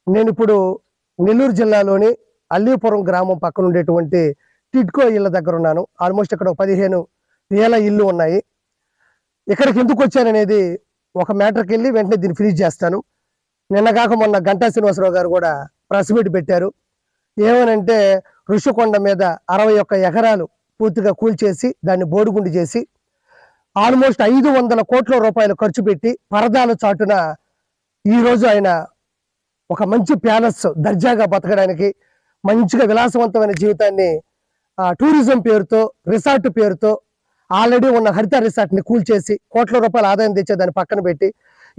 నేనిప్పుడు నెల్లూరు జిల్లాలోని అల్లీపురం గ్రామం పక్కన ఉండేటువంటి టిడ్కో ఇళ్ళ దగ్గర ఉన్నాను. ఆల్మోస్ట్ ఇక్కడ 15,000 ఇళ్ళు ఉన్నాయి. ఇక్కడికి ఎందుకు వచ్చాననేది ఒక మ్యాటర్కి వెళ్ళి వెంటనే దీన్ని ఫినిష్ చేస్తాను. నిన్నగాక మొన్న గంటా శ్రీనివాసరావు గారు కూడా ప్రెస్ మీట్ పెట్టారు. ఏమనంటే ఋషికొండ మీద 61 ఎకరాలు పూర్తిగా కూల్చేసి దాన్ని బోడిగుండు చేసి ఆల్మోస్ట్ 500 కోట్ల రూపాయలు ఖర్చు పెట్టి పరదాల చాటున ఈరోజు ఆయన ఒక మంచి ప్యాలెస్ దర్జాగా బతకడానికి మంచిగా విలాసవంతమైన జీవితాన్ని టూరిజం పేరుతో రిసార్ట్ పేరుతో ఆల్రెడీ ఉన్న హరిత రిసార్ట్ని కూల్చేసి కోట్ల రూపాయల ఆదాయం తెచ్చే దాన్ని పక్కన పెట్టి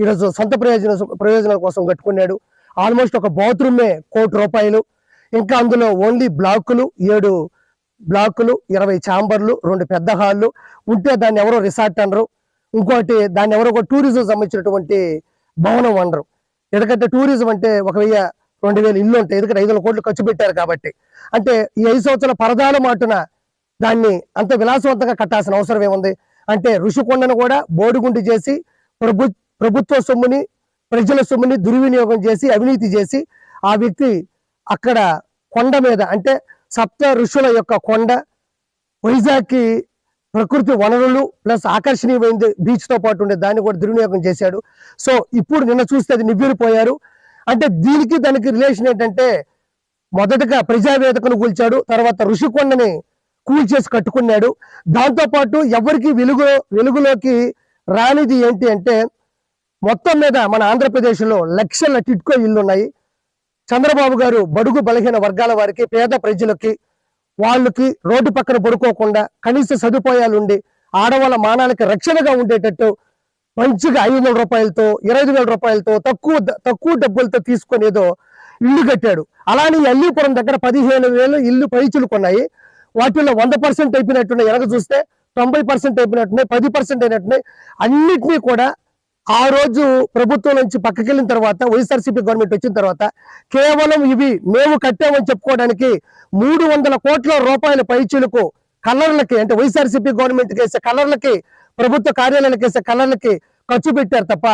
ఈరోజు సొంత ప్రయోజనాల కోసం కట్టుకున్నాడు. ఆల్మోస్ట్ ఒక బాత్రూమే ₹1,00,00,000. ఇంకా అందులో ఓన్లీ బ్లాకులు 7 బ్లాకులు 20 ఛాంబర్లు 2 పెద్ద హాళ్ళు ఉంటే దాన్ని ఎవరో రిసార్ట్ అనరు. ఇంకోటి దాన్ని ఎవరో ఒక టూరిజం సంబంధించినటువంటి భవనం అనరు. ఎందుకంటే టూరిజం అంటే 1,000-2,000 ఇల్లు ఉంటాయి. ఎందుకంటే 500 కోట్లు ఖర్చు పెట్టారు కాబట్టి. అంటే ఈ 5 సంవత్సరాల పరదాల మాటున దాన్ని అంత విలాసవంతంగా కట్టాల్సిన అవసరం ఏముంది? అంటే ఋషికొండను కూడా బోడిగుండు చేసి ప్రభుత్వ సొమ్ముని ప్రజల సొమ్ముని దుర్వినియోగం చేసి అవినీతి చేసి ఆ వ్యక్తి అక్కడ కొండ మీద అంటే సప్త ఋషుల యొక్క కొండ వైజాగ్కి ప్రకృతి వనరులు ప్లస్ ఆకర్షణీయమైంది బీచ్తో పాటు ఉండే దాన్ని కూడా దుర్వినియోగం చేశాడు. సో ఇప్పుడు నిన్న చూస్తే అది నివ్వెరపోయారు. అంటే దీనికి దానికి రిలేషన్ ఏంటంటే మొదటగా ప్రజావేదికను కూల్చాడు, తర్వాత ఋషికొండని కూల్చేసి కట్టుకున్నాడు. దాంతోపాటు ఎవరికి వెలుగులోకి రానిది ఏంటి అంటే మొత్తం మీద మన ఆంధ్రప్రదేశ్లో లక్షల టిడ్కో ఇళ్ళు ఉన్నాయి. చంద్రబాబు గారు బడుగు బలహీన వర్గాల వారికి పేద ప్రజలకి వాళ్ళకి రోడ్డు పక్కన పడుకోకుండా కనీస సదుపాయాలు ఉండి ఆడవాళ్ళ మానాలకి రక్షణగా ఉండేటట్టు మంచిగా 500 రూపాయలతో 25,000 రూపాయలతో తక్కువ డబ్బులతో తీసుకొని ఏదో ఇల్లు కట్టాడు. అలానే అల్లీపురం దగ్గర 15,000 ఇల్లు పైచులుకున్నాయి. వాటిల్లో 100% అయిపోయినట్టున్నాయి. ఎనక చూస్తే 90% అయిపోయినట్టున్నాయి, 10% అయినట్టున్నాయి. అన్నిటినీ కూడా ఆ రోజు ప్రభుత్వం నుంచి పక్కకెళ్ళిన తర్వాత వైఎస్ఆర్సీపీ గవర్నమెంట్ వచ్చిన తర్వాత కేవలం ఇవి మేము కట్టామని చెప్పుకోవడానికి 300 కోట్ల రూపాయల పైచీలకు కలర్లకి అంటే వైఎస్ఆర్సీపీ గవర్నమెంట్కి వేసే కలర్లకి ప్రభుత్వ కార్యాలయాలకు వేసే కలర్లకి ఖర్చు పెట్టారు తప్ప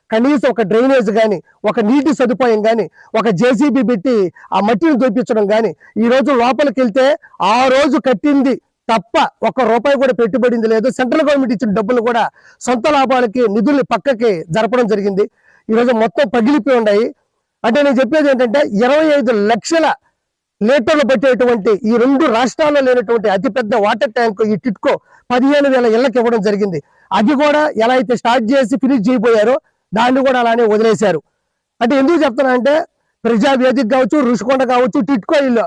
కనీసం ఒక డ్రైనేజ్ కానీ ఒక నీటి సదుపాయం కానీ ఒక జేసీబీ పెట్టి ఆ మట్టిని దొప్పించడం కానీ ఈ రోజు లోపలికి వెళ్తే ఆ రోజు కట్టింది తప్ప ₹1 కూడా పెట్టుబడింది లేదు. సెంట్రల్ గవర్నమెంట్ ఇచ్చిన డబ్బులు కూడా సొంత లాభాలకి నిధులు పక్కకి జరపడం జరిగింది. ఈరోజు మొత్తం పగిలిపోయి ఉన్నాయి. అంటే నేను చెప్పేది ఏంటంటే 25 లక్షల లీటర్లు పట్టేటువంటి ఈ 2 రాష్ట్రాల్లో లేనటువంటి అతిపెద్ద వాటర్ ట్యాంక్ ఈ టిడ్కో 15,000 ఇళ్లకు ఇవ్వడం జరిగింది. అది కూడా ఎలా అయితే స్టార్ట్ చేసి ఫినిష్ చేయబోయారో దాన్ని కూడా అలానే వదిలేశారు. అంటే ఎందుకు చెప్తున్నానంటే ప్రజావేదిక కావచ్చు, ఋషికొండ కావచ్చు, టిడ్కో ఇల్లు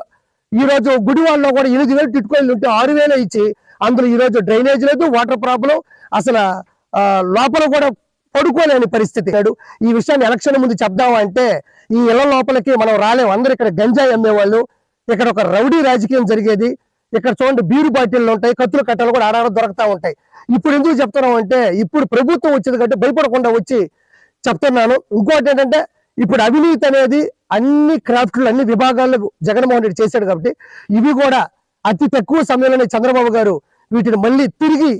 ఈ రోజు గుడివాడలో కూడా 8,000 టిడ్కో ఇల్లు ఉంటే 6,000 ఇచ్చి అందులో ఈ రోజు డ్రైనేజ్ లేదు, వాటర్ ప్రాబ్లం, అసలు లోపల కూడా పడుకోలేని పరిస్థితి. ఈ విషయాన్ని ఎలక్షన్ ముందు చెప్దామా అంటే ఈ ఇళ్ల లోపలికి మనం రాలేము. అందరు ఇక్కడ గంజాయి అమ్మేవాళ్ళు, ఇక్కడ ఒక రౌడీ రాజకీయం జరిగేది. ఇక్కడ చూడండి బీరు బాటిళ్ళు ఉంటాయి, కత్తులు కట్టలు కూడా ఆడాడ దొరుకుతా ఉంటాయి. ఇప్పుడు ఎందుకు చెప్తున్నాం అంటే ఇప్పుడు ప్రభుత్వం వచ్చింది కాబట్టి భయపడకుండా వచ్చి చెప్తున్నాను. ఇంకోటి ఏంటంటే ఇప్పుడు అవినీతి అనేది అన్ని క్రాఫ్ట్లు అన్ని విభాగాల్లో జగన్మోహన్ రెడ్డి చేశాడు కాబట్టి ఇవి కూడా అతి తక్కువ సమయంలోనే చంద్రబాబు గారు వీటిని మళ్ళీ తిరిగి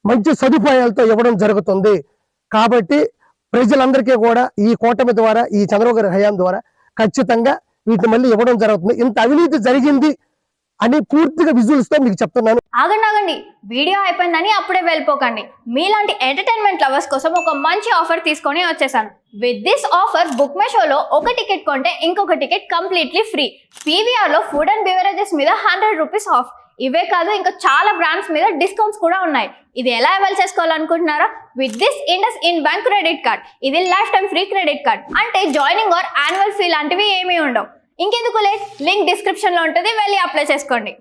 మంచి సదుపాయాలతో ఇవ్వడం జరుగుతుంది. కాబట్టి ప్రజలందరికీ కూడా ఈ కూటమి ద్వారా ఈ చంద్రబాబు గారి హయాం ద్వారా ఖచ్చితంగా వీటిని మళ్ళీ ఇవ్వడం జరుగుతుంది. ఇంత అవినీతి జరిగింది అని పూర్తిగా విజువల్స్ తో మీకు చెప్తున్నాను. ఆగండి, వీడియో అయిపోయిందని అప్పుడే వెళ్ళిపోకండి. మీలాంటి ఎంటర్టైన్మెంట్ లవర్స్ కోసం ఒక మంచి ఆఫర్ తీసుకొని వచ్చేసాను. With this offer book my షోలో ఒక టికెట్ కొంటే ఇంకొక టికెట్ కంప్లీట్లీ ఫ్రీ. పీవీఆర్ లో ఫుడ్ అండ్ బెవరేజెస్ మీద ₹100 ఆఫ్. ఇవే కాదు ఇంకా చాలా బ్రాండ్స్ మీద డిస్కౌంట్స్ కూడా ఉన్నాయి. ఇది ఎలా అవైల్ చేసుకోవాలనుకుంటున్నారా? With this IndusInd bank credit card. ఇది lifetime free credit card. అంటే జాయినింగ్ ఆర్ యాన్యువల్ ఫీ లాంటివి ఏమీ ఉండవు. ఇంకెందుకు లేట్, లింక్ డిస్క్రిప్షన్ లో ఉంటుంది, వెళ్ళి అప్లై చేసుకోండి.